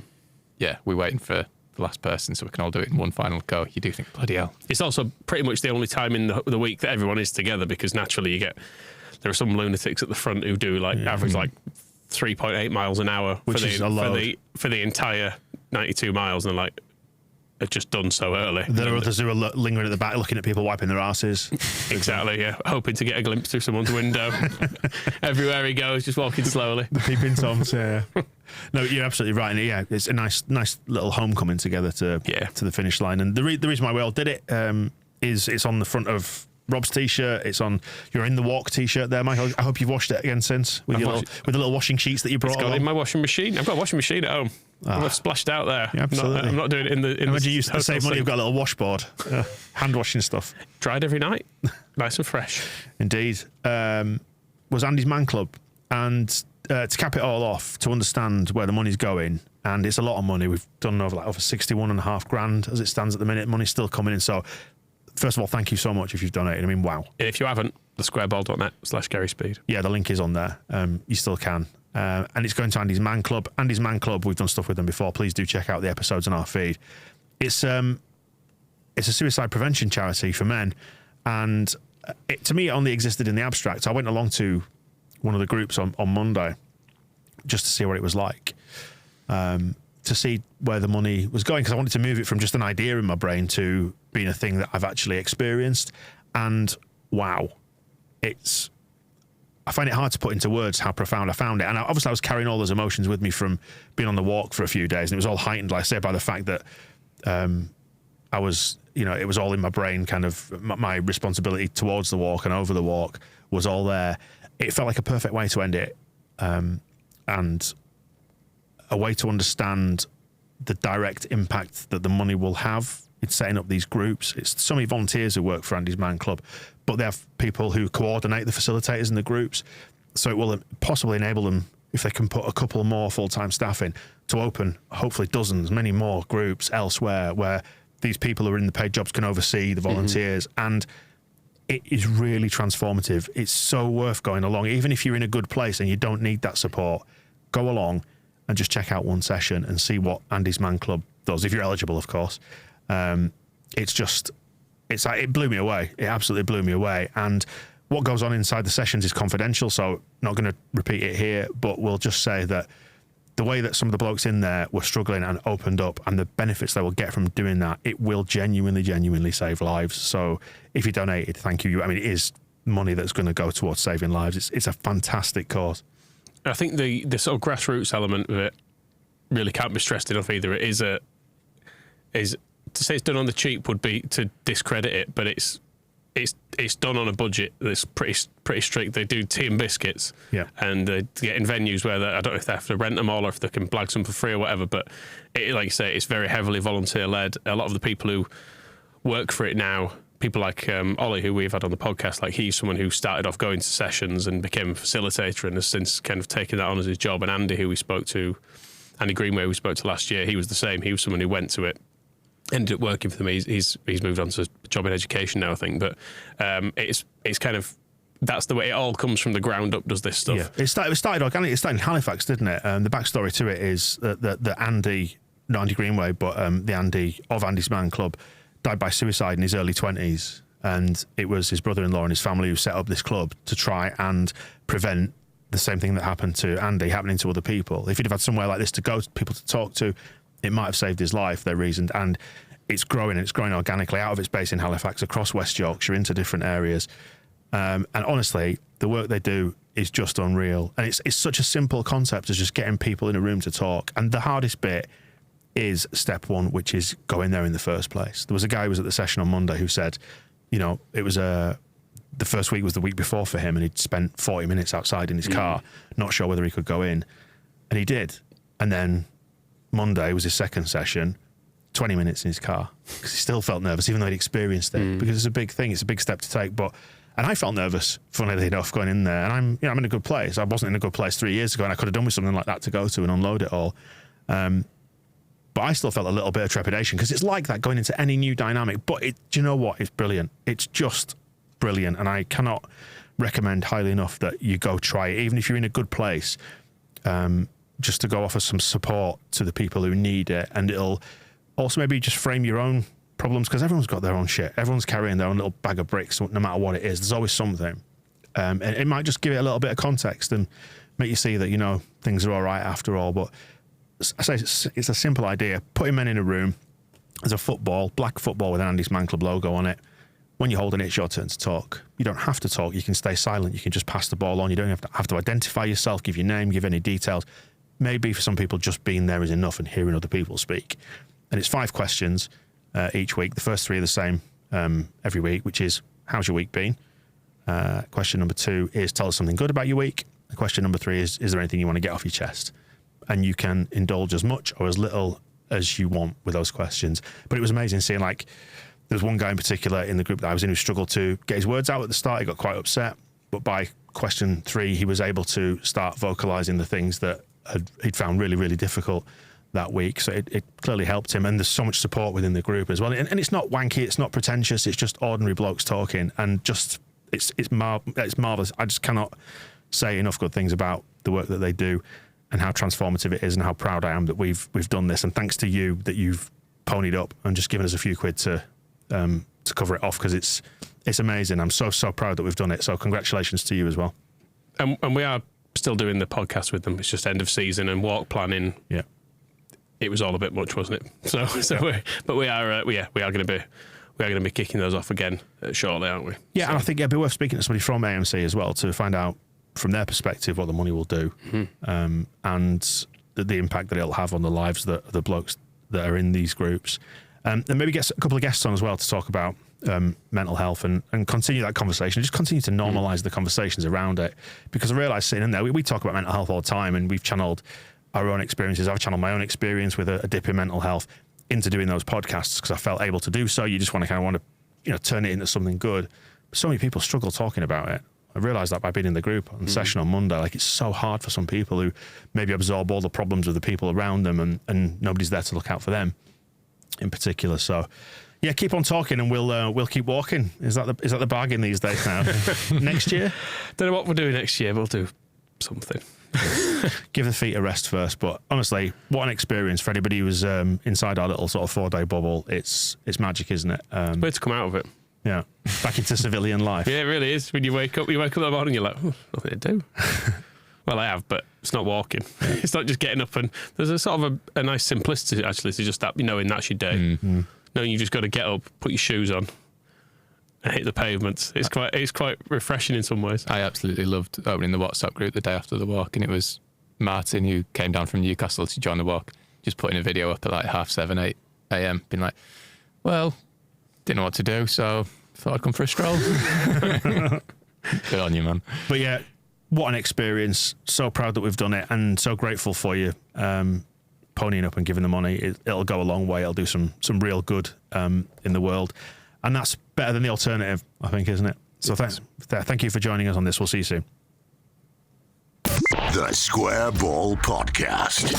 we're waiting for the last person so we can all do it in one final go. You do think, bloody hell. It's also pretty much the only time in the week that everyone is together, because naturally there are some lunatics at the front who do average 3.8 miles an hour for the entire 92 miles, and like are just done so early. There are others who are lingering at the back looking at people wiping their asses. Exactly, yeah. Hoping to get a glimpse through someone's window. Everywhere he goes, just walking slowly. The peeping Toms, yeah. No, you're absolutely right. And yeah, it's a nice little homecoming together to the finish line. And the reason why we all did it is it's on the front of Rob's t-shirt. It's on your In the Walk t-shirt there, Michael. I hope you've washed it again since with the little washing sheets that you brought. It's got in my washing machine. I've got a washing machine at home. I've splashed out there. Yeah, absolutely. I'm not doing it in the. Imagine you used to save money. You've got a little washboard, hand washing stuff. Dried every night, nice and fresh. Indeed. Was Andy's Man Club, and to cap it all off, to understand where the money's going, and it's a lot of money. We've done over 61.5 grand as it stands at the minute. Money's still coming in. So, first of all, thank you so much if you've donated. I mean, wow. If you haven't, thesquareball.net/GarySpeed. Yeah, the link is on there. You still can. And it's going to Andy's Man Club. Andy's Man Club, we've done stuff with them before. Please do check out the episodes on our feed. It's a suicide prevention charity for men. And to me, it only existed in the abstract. I went along to one of the groups on Monday just to see what it was like, to see where the money was going, because I wanted to move it from just an idea in my brain to being a thing that I've actually experienced. And wow, I find it hard to put into words how profound I found it. And obviously I was carrying all those emotions with me from being on the walk for a few days. And it was all heightened, like I say, by the fact that I was, it was all in my brain, kind of my responsibility towards the walk and over the walk was all there. It felt like a perfect way to end it. And a way to understand the direct impact that the money will have. It's setting up these groups. It's so many volunteers who work for Andy's Man Club, but they have people who coordinate the facilitators in the groups. So it will possibly enable them, if they can put a couple more full-time staff in, to open hopefully many more groups elsewhere where these people who are in the paid jobs can oversee the volunteers. And it is really transformative. It's so worth going along. Even if you're in a good place and you don't need that support, go along and just check out one session and see what Andy's Man Club does, if you're eligible, of course. It blew me away. It absolutely blew me away. And what goes on inside the sessions is confidential, so not going to repeat it here, but we'll just say that the way that some of the blokes in there were struggling and opened up, and the benefits they will get from doing that, it will genuinely save lives. So if you donated, thank you. I mean, it is money that's going to go towards saving lives. It's a fantastic cause. I think the sort of grassroots element of it really can't be stressed enough either. It is to say it's done on the cheap would be to discredit it, but it's done on a budget that's pretty strict. They do tea and biscuits, and they get in venues where I don't know if they have to rent them all or if they can blag some for free or whatever. But like you say, it's very heavily volunteer led. A lot of the people who work for it now, people like Ollie, who we've had on the podcast, like he's someone who started off going to sessions and became a facilitator and has since kind of taken that on as his job. And Andy, who we spoke to, Andy Greenway, we spoke to last year, he was the same. He was someone who went to it, ended up working for them. He's moved on to a job in education now, I think. But it's kind of, that's the way it all comes from the ground up, does this stuff. Yeah, it started organically. It started in Halifax, didn't it? The backstory to it is that Andy, not Andy Greenway, but the Andy of Andy's Man Club, died by suicide in his early 20s. And it was his brother-in-law and his family who set up this club to try and prevent the same thing that happened to Andy happening to other people. If he'd have had somewhere like this to go, people to talk to, it might have saved his life, they reasoned. And it's growing organically out of its base in Halifax, across West Yorkshire, into different areas. And honestly, the work they do is just unreal. And it's such a simple concept as just getting people in a room to talk. And the hardest bit is step one, which is going there in the first place. There was a guy who was at the session on Monday who said, it was the first week was the week before for him, and he'd spent 40 minutes outside in his car, not sure whether he could go in. And he did. And then Monday was his second session, 20 minutes in his car, because he still felt nervous, even though he'd experienced it, because it's a big thing. It's a big step to take. And I felt nervous, funnily enough, going in there. And I'm in a good place. I wasn't in a good place 3 years ago, and I could have done with something like that to go to and unload it all. But I still felt a little bit of trepidation, because it's like that going into any new dynamic. But do you know what? It's brilliant. It's just brilliant. And I cannot recommend highly enough that you go try it, even if you're in a good place, just to go offer some support to the people who need it. And it'll also maybe just frame your own problems, because everyone's got their own shit. Everyone's carrying their own little bag of bricks, no matter what it is. There's always something. And it might just give it a little bit of context and make you see that, things are all right after all. But I say it's a simple idea. Putting men in a room, there's a football, black football with an Andy's Man Club logo on it. When you're holding it, it's your turn to talk. You don't have to talk. You can stay silent. You can just pass the ball on. You don't have to identify yourself, give your name, give any details. Maybe for some people, just being there is enough and hearing other people speak. And it's 5 questions each week. The first 3 are the same every week, which is, how's your week been? Question number 2 is, tell us something good about your week. Question number 3 is there anything you want to get off your chest? And you can indulge as much or as little as you want with those questions. But it was amazing seeing, like, there was one guy in particular in the group that I was in who struggled to get his words out at the start. He got quite upset. But by question 3, he was able to start vocalising the things that he'd found really, really difficult that week. So it clearly helped him. And there's so much support within the group as well. And it's not wanky. It's not pretentious. It's just ordinary blokes talking. And just, it's marvellous. I just cannot say enough good things about the work that they do, and how transformative it is, and how proud I am that we've done this. And thanks to you that you've ponied up and just given us a few quid to cover it off, because it's amazing. I'm so proud that we've done it. So congratulations to you as well. And we are still doing the podcast with them. It's just end of season and walk planning. Yeah, it was all a bit much, wasn't it? We are going to be kicking those off again shortly, aren't we? Yeah, and I think it'd be worth speaking to somebody from AMC as well to find out from their perspective what the money will do, and the impact that it'll have on the lives of the blokes that are in these groups. And maybe get a couple of guests on as well to talk about mental health and continue that conversation. Just continue to normalise the conversations around it, because I realise sitting in there, we talk about mental health all the time, and we've channelled our own experiences. I've channelled my own experience with a dip in mental health into doing those podcasts because I felt able to do so. You just want to turn it into something good. So many people struggle talking about it. I realised that by being in the group on the session on Monday. Like, it's so hard for some people who maybe absorb all the problems of the people around them, and nobody's there to look out for them in particular. So yeah, keep on talking and we'll keep walking. Is that the bargain these days now? Next year? Don't know what we're doing next year. We'll do something. Give the feet a rest first. But honestly, what an experience for anybody who's inside our little sort of 4-day bubble. It's magic, isn't it? Way to come out of it. Yeah, back into civilian life. Yeah, it really is. When you wake up in the morning, you're like, nothing to do. Well, I have, but it's not walking. It's not just getting up and there's a sort of a nice simplicity actually to just that, knowing that's your day. Mm-hmm. Knowing you just got to get up, put your shoes on, and hit the pavement. It's quite refreshing in some ways. I absolutely loved opening the WhatsApp group the day after the walk, and it was Martin who came down from Newcastle to join the walk, just putting a video up at like 7:30, 8 a.m. being like, well, didn't know what to do, so thought I'd come for a stroll. Good on you, man. But yeah, what an experience. So proud that we've done it and so grateful for you ponying up and giving the money. It'll go a long way. It'll do some real good in the world. And that's better than the alternative, I think, isn't it? So thank you for joining us on this. We'll see you soon. The Square Ball Podcast.